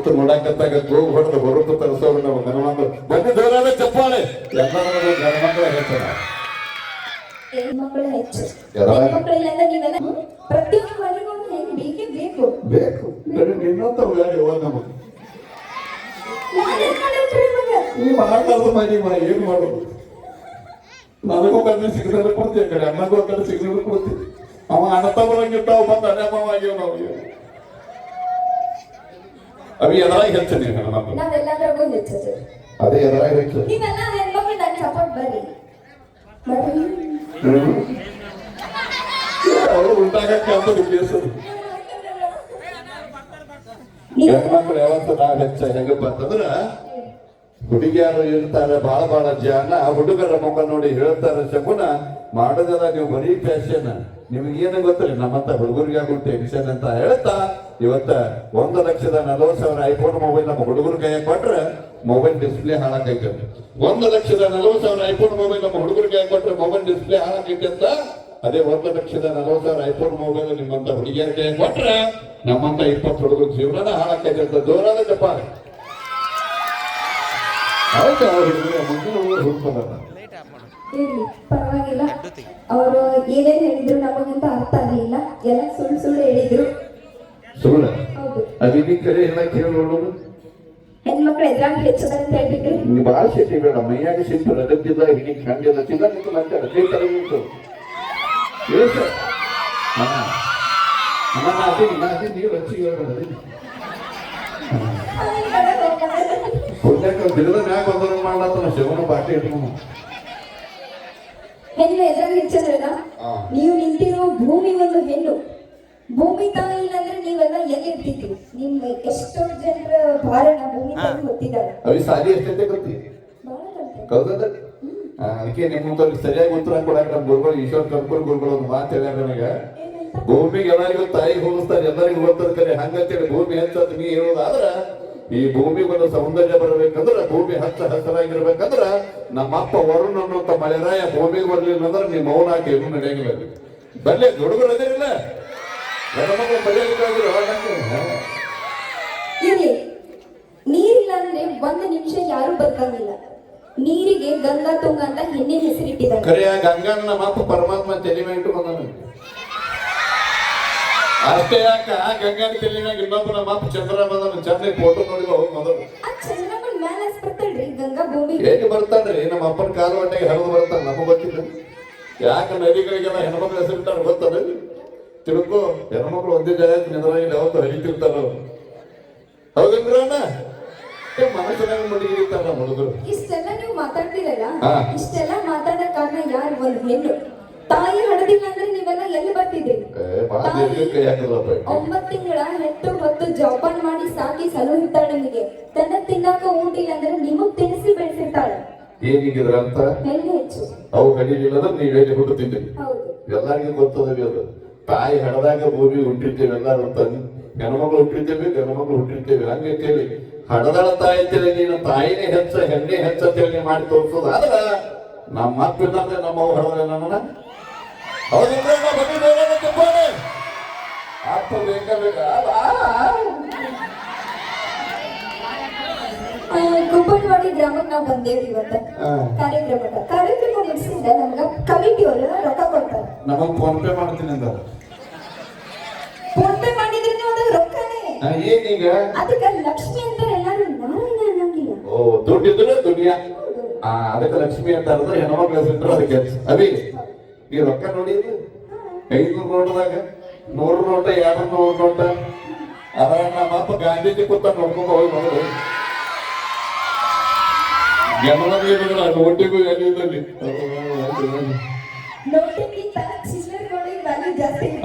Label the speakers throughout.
Speaker 1: ಕೂತು ನೋಡಕತ್ತಾಗ ಗೋಗ್ ಹೊಡೆದು ಹೊರತು ತರಿಸೋರು ನಾವು ಗಣಮಂಗಳು ಬಂದು ಜೋರಾದ ಚಪ್ಪಾಳೆ ಎಲ್ಲರೂ ಗಣಮಂಗಳ ಹೇಳ್ತಾರ
Speaker 2: ಹೆಣ್ಮಕ್ಳು ಹೆಚ್ಚು ಹೆಣ್ಮಕ್ಳಿಲ್ಲ ಅಂದ್ರೆ ನೀವೆಲ್ಲ ಪ್ರತಿಯೊಂದು ಮನೆಗೂ ಒಂದು ಹೆಣ್ಣು ಬೇಕೇ ಬೇಕು
Speaker 1: ಬೇಕು ನಿನ್ನಂತ ಯಾರು ನಮಗೆ ನೀ ಮಾಡಬಾರ್ದು ಮಾಡಿ ಏನ್ ಮಾಡೋದು ನನಗೂ ಕಡೆ ಸಿಗ್ನಲ್ ಕೊಡ್ತೀವಿ ಕಡೆ ಅಣ್ಣಗೂ ಕಡೆ ಸಿಗ್ನಲ್ ಕೊಡ್ತೀವಿ ಅವ ಅಣತ ಬರಂಗಿರ್ತಾವ ಬಂದು ಅಣ್ಣಮ್ಮ ಆಗ್ಯಾವ ನಾವು ಅವಿ ಎದರಾಗ ಹೆಚ್ಚು
Speaker 2: ನಾವೆಲ್ಲರಿಗೂ ಹೆಚ್ಚು
Speaker 1: ಅದೇ ಎದರಾಗ ಹೆಚ್ಚು
Speaker 2: ನೀವೆಲ್ಲ ಹೆಣ್ಮಕ್ಳು ನನ್ನ ಸಪೋರ್ಟ್ ಬರ್ರಿ
Speaker 1: ಅವರು ಉಂಟಾಗಕ್ಕೆ ಅಂತ ಉದ್ದೇಶರು ಹೆಣ್ಮಕ್ಳು ಯಾವತ್ತು ನಾವ್ ಹೆಚ್ಚ ಹೆಂಗಪ್ಪ ಅಂತಂದ್ರ ಹುಡುಗಿಯರು ಇರ್ತಾರೆ ಬಹಳ ಜನ ಹುಡುಗರ ಮುಖ ನೋಡಿ ಹೇಳ್ತಾರೆ ಶಗುನ ಮಾಡೋದಲ್ಲ ನೀವು ಬರೀ ಫ್ಯಾಷನ್ ನಿಮ್ಗೆ ಏನು ಗೊತ್ತಿಲ್ಲ ನಮ್ಮಂತ ಹುಡುಗರಿಗೆ ಆಗೋ ಟೆನ್ಷನ್ ಅಂತ ಹೇಳ್ತಾ ಇವತ್ತ 1,40,40,000 ಐಫೋನ್ ಮೊಬೈಲ್ ನಮ್ಮ ಹುಡುಗರ ಕೈಯಾಗ ಕೊಟ್ರೆ ಮೊಬೈಲ್ ಡಿಸ್ಪ್ಲೇ ಹಾಳಾಕೈತೆ 1,40,40,000 ಐಫೋನ್ ಮೊಬೈಲ್ ನಮ್ಮ ಹುಡುಗರ ಕೈಯಾಗ ಕೊಟ್ರೆ ಮೊಬೈಲ್ ಡಿಸ್ಪ್ಲೇ ಹಾಳಾಕೈತೆ ಅಂತ ಅದೇ 1,40,40,000 ಐಫೋನ್ ಮೊಬೈಲ್ ನಿಮ್ಮಂತ ಹುಡುಗಿಯರ ಕೈಯಾಗ ಕೊಟ್ರೆ ನಮ್ಮಂತ 20 ಹುಡುಗರ ಜೀವನ ಹಾಳಾಕೈತೆ ಅಂತ ಜೋರಾದ ಜಪಾನೆ ಹೌದು ಅವ್ರ ಹುಡುಗರ ಮುಂದಿನ ಹುಡುಗರು ಹುಡ್ಕೊಂಡ
Speaker 2: ಪರವಾಗಿಲ್ಲ ಅವರು ಏನೇನ್ ಹೇಳಿದ್ರು ನಮಗಂತ ಅರ್ಥ ಆಗಲಿಲ್ಲ ಎಲ್ಲ ಸುಳ್ಳು ಹೇಳಿದ್ರು
Speaker 1: ಸುಳ್ಳು ಅದಕ್ಕೆ ಕರೆ ಎಲ್ಲ ಕೇಳೋದು
Speaker 2: ಹೆಣ್ಮಕ್ಳು ಎದುರಾಗಿ ಹೆಚ್ಚದ ಅಂತ ಹೇಳ್ಬಿಟ್ರಿ
Speaker 1: ನೀವು ಭಾಳ ಶೆಟ್ಟಿ ಬೇಡ ಮೈಯಾಗ ಸಿಂಪಲ್ ಅದಕ್ಕಿಲ್ಲ ಹಿಡಿಗೆ ಹಂಗೆಲ್ಲ ಚಿಲ್ಲ ನಿಂತು ಮಾತಾಡ ತರ ನಿಂತು ನೀವು ಹಚ್ಚಿ ದಿನದ ಮ್ಯಾಗ ಒಂದರ ಮಾಡ್ಲತ್ತ ಶಿವನ ಬಾಟಿ ಇಟ್ಕೊಂಡು
Speaker 2: ಹೆಣ್ಣು ಎದುರಾಗಿ ಹೆಚ್ಚದ್ರಲ್ಲ ನೀವು ನಿಂತಿರೋ ಭೂಮಿ ಒಂದು ಹೆಣ್ಣು ಭೂಮಿ ತಾಯಿ ಇಲ್ಲ ಅಂದ್ರೆ ನೀವೆಲ್ಲ ಎಲ್ಲಿ ಇರ್ತಿದ್ರಿ ನಿಮ್ ಎಷ್ಟೋ ಜನರ ಭಾರಣ ಭೂಮಿ ತಾಯಿ ಗೊತ್ತಿದ್ದಾರೆ
Speaker 1: ಅವಿ ಸಾಲಿ ಎಷ್ಟೈತೆ ಗೊತ್ತಿ ಹೌದಲ್ಲ ಅದಕ್ಕೆ ನಿಮ್ಮಂತವ್ರಿಗೆ ಸರಿಯಾಗಿ ಉತ್ತರ ಕೊಡಾಕ ನಮ್ಮ ಗುರುಗಳು ಈಶ್ವರ್ ಕರ್ಕೂರ್ ಗುರುಗಳು ಒಂದು ಮಾತು ಹೇಳ್ಯಾರ ನನಗೆ ಭೂಮಿಗೆ ಎಲ್ಲರಿಗೂ ತಾಯಿಗೆ ಹೋಲಿಸ್ತಾರೆ ಎಲ್ಲರಿಗೂ ಗೊತ್ತದ ಕರೆ ಹಂಗಂತೇಳಿ ಭೂಮಿ ಹೆಚ್ಚದ ನೀ ಹೇಳೋದಾದ್ರ ಈ ಭೂಮಿಗೆ ಒಂದು ಸೌಂದರ್ಯ ಬರಬೇಕಂದ್ರ ಭೂಮಿ ಹಸಿರಾಗಿರ್ಬೇಕಂದ್ರ ನಮ್ಮ ಅಪ್ಪ ವರುಣ್ ಅನ್ನುವಂತ ಮಳೆರಾಯ ಭೂಮಿಗೆ ಬರ್ಲಿಲ್ಲ ಅಂದ್ರೆ ನಿಮ್ಮ ಮೌನ ಹಾಕಿ ಏನು ನಡೆಯಂಗಿಲ್ಲ ಬರ್ಲಿ ಹುಡುಗರು ಅದೇನಿಲ್ಲ ಹೆಣ್ಮಕ್ಳು ಮರ್ಯಾದಿಗಾಗಿರೋ
Speaker 2: ಇರ್ಲಿ ನೀರಿಲ್ಲ ಅಂದ್ರೆ 1 ನಿಮಿಷ ಯಾರು ಬದುಕಂಗಿಲ್ಲ ನೀರಿಗೆ ಗಂಗಾ ತುಂಗ ಅಂತ ಹೆಣ್ಣಿನ ಹೆಸರಿಟ್ಟಿದ್ದಾರೆ
Speaker 1: ಕರೆಯ ಗಂಗಾ ನಮ್ಮ ಅಪ್ಪ ಪರಮಾತ್ಮ ತಲೆ ಮೇಲೆ ಇಟ್ಟುಕೊಂಡನು ಅಷ್ಟೇ ಯಾಕ ಗಂಗಾ ತಲೆ ಮ್ಯಾಗ ಇನ್ನೊಬ್ಬ ನಮ್ಮ ಅಪ್ಪ ಚಂದ್ರ ಬಂದನು ಚಂದ್ರ ಫೋಟೋ ನೋಡಿದ ಹೋಗಿ ಮೊದಲು
Speaker 2: ಚಂದ್ರಮನ್ ಮೇಲೆ ಬರ್ತಾಳ್ರಿ ಗಂಗಾ ಭೂಮಿ
Speaker 1: ಹೇಗೆ ಬರ್ತಾನ್ರಿ ನಮ್ಮ ಅಪ್ಪನ ಕಾಲು ಹೊಟ್ಟೆಗೆ ಹರಿದು ಬರ್ತಾನ ನಮಗ್ ಗೊತ್ತಿಲ್ಲ ಯಾಕ ನದಿಗಳಿಗೆಲ್ಲ ಹೆಣ್ಮಕ್ಳು ಹೆಸರಿಟ್ಟಾರ ಗೊತ್ತದ ತಿಳ್ಕೊ ಹೆಣ್ಮಕ್ಳು ಒಂದೇ ಜಾಗ ನಿದ್ರಾಗಿಲ್ಲ ಯಾವತ್ತು ಹರಿತಿರ್ತಾರ ಹೌದಲ್ರಿ ಅಣ್ಣ ಮನಸ್ಸಿನಾಗ ಮಡಿಗಿರ್ತಾರ ಹುಡುಗರು
Speaker 2: ಇಷ್ಟೆಲ್ಲ ನೀವು ಮಾತಾಡ್ತಿರಲ್ಲ ಇಷ್ಟೆಲ್ಲ ಮಾತಾಡೋ ಕಾರಣ ಯಾರು ಒಂದು ಹೆಣ್ಣು ತಾಯಿ ಹಡದಿಲ್ಲ ಅಂದ್ರೆ ನೀವೆಲ್ಲ ಎಲ್ಲಿ ಬರ್ತಿದ್ರಿ 9 ತಿಂಗಳ ಹೆತ್ತು ಹೊತ್ತು ಜೋಪಾನ ಮಾಡಿ ಸಾಕಿ ಸಲುಹಿರ್ತಾಳೆ ನಿಮಗೆ ತನ್ನ ತಿನ್ನಾಕ ಊಟಿಲ್ಲ ಅಂದ್ರೆ ನಿಮಗ್ ತಿನ್ನಿಸಿ ಬೆಳೆಸಿರ್ತಾಳೆ
Speaker 1: ಏನಿಗಿದ್ರ ಅಂತ
Speaker 2: ಹೆಣ್ಣು ಹೆಚ್ಚು
Speaker 1: ಅವು ಕಡಿಲಿಲ್ಲ ಅಂದ್ರೆ ನೀವೇನು ಹುಟ್ಟುತ್ತಿದ್ರಿ ಎಲ್ಲರಿಗೂ ಗೊತ್ತದ ಅದು ತಾಯಿ ಹಡದಾಗ ಭೂಮಿ ಹುಟ್ಟಿರ್ತೇವೆ ಎಲ್ಲರೂ ಹೆಣ್ಮಕ್ಳು ಹುಟ್ಟಿರ್ತೇವೆ ಗಣಮಕ್ಳು ಹುಟ್ಟಿರ್ತೇವೆ ಹಂಗಂತೇಳಿ ಹಡದಳ ತಾಯಿ ಅಂತೇಳಿ ನೀನು ತಾಯಿನೇ ಹೆಚ್ಚ ಹೆಣ್ಣೆ ಹೆಚ್ಚ ಅಂತೇಳಿ ಮಾಡಿ ತೋರಿಸೋದು ಆದ್ರ ನಮ್ಮ ಅಪ್ಪಿಲ್ಲ ಅಂದ್ರೆ ನಮ್ಮ ಹಡದ ನನ್ನ ಅಪ್ಪ ಬೇಕಾ
Speaker 2: ಕುಪ್ಪನವಾಡಿ ಗ್ರಾಮಕ್ಕೆ ನಾವು ಬಂದೇವ್ರಿ ಇವತ್ತ ಕಾರ್ಯಕ್ರಮ ಮುಗಿಸಿದ ನಮ್ಗ ಕಮಿಟಿಯವರು ರೊಕ್ಕ ಕೊಡ್ತಾರೆ
Speaker 1: ನಮಗ್ ಫೋನ್ ಪೇ ಮಾಡ್ತೀನಿ ಅಂದ
Speaker 2: ಫೋನ್ ಪೇ ಮಾಡಿದ್ರೆ ಅದು ರೊಕ್ಕನೇ
Speaker 1: ಏನೀಗ
Speaker 2: ಅದಕ್ಕೆ ಲಕ್ಷ್ಮಿ ಅಂತಾರೆ ಎಲ್ಲಾರು ನಾರಾಯಣ ಅನ್ನಂಗಿಲ್ಲ
Speaker 1: ಓ ದುಡ್ಡಿದ್ರೆ ದುನಿಯಾ ಅದಕ್ಕೆ ಲಕ್ಷ್ಮಿ ಅಂತ ಹೇಳಿದ್ರೆ ಹೆಣ್ಮಕ್ಳು ಹೆಸರಿಟ್ರೆ ಅದಕ್ಕೆ ಅವಿ ಈ ರೊಕ್ಕ ನೋಡಿ 500 ನೋಟದಾಗ 100 ನೋಟ 200 ನೋಟ ಅದ್ರ ನಮ್ಮ ಅಪ್ಪ ಗಾಂಧೀಜಿ ಕೂತ ನೋಡ್ಕೊಂಡ್ ಹೋಗಿ ನೋಡು ಒಟ್ಟಿಗೂ ಎಲ್ಲಿದ್ದಲ್ಲಿ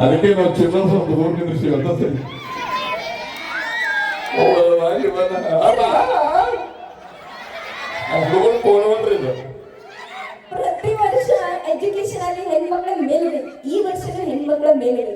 Speaker 1: ಅದಕ್ಕೆ ನಾವು ಚಿಲ್ಲರ್ ಒಂದು ಊರ್ ನಿಂದ್ರಿಸಿ ಅಂತ ಸರಿ
Speaker 2: ಪ್ರತಿ ವರ್ಷ ಎಜುಕೇಶನ್ ಅಲ್ಲಿ ಹೆಣ್ಮಕ್ಳ ಮೇಲಿದೆ ಈ ವರ್ಷದ ಹೆಣ್ಮಕ್ಳ ಮೇಲಿದೆ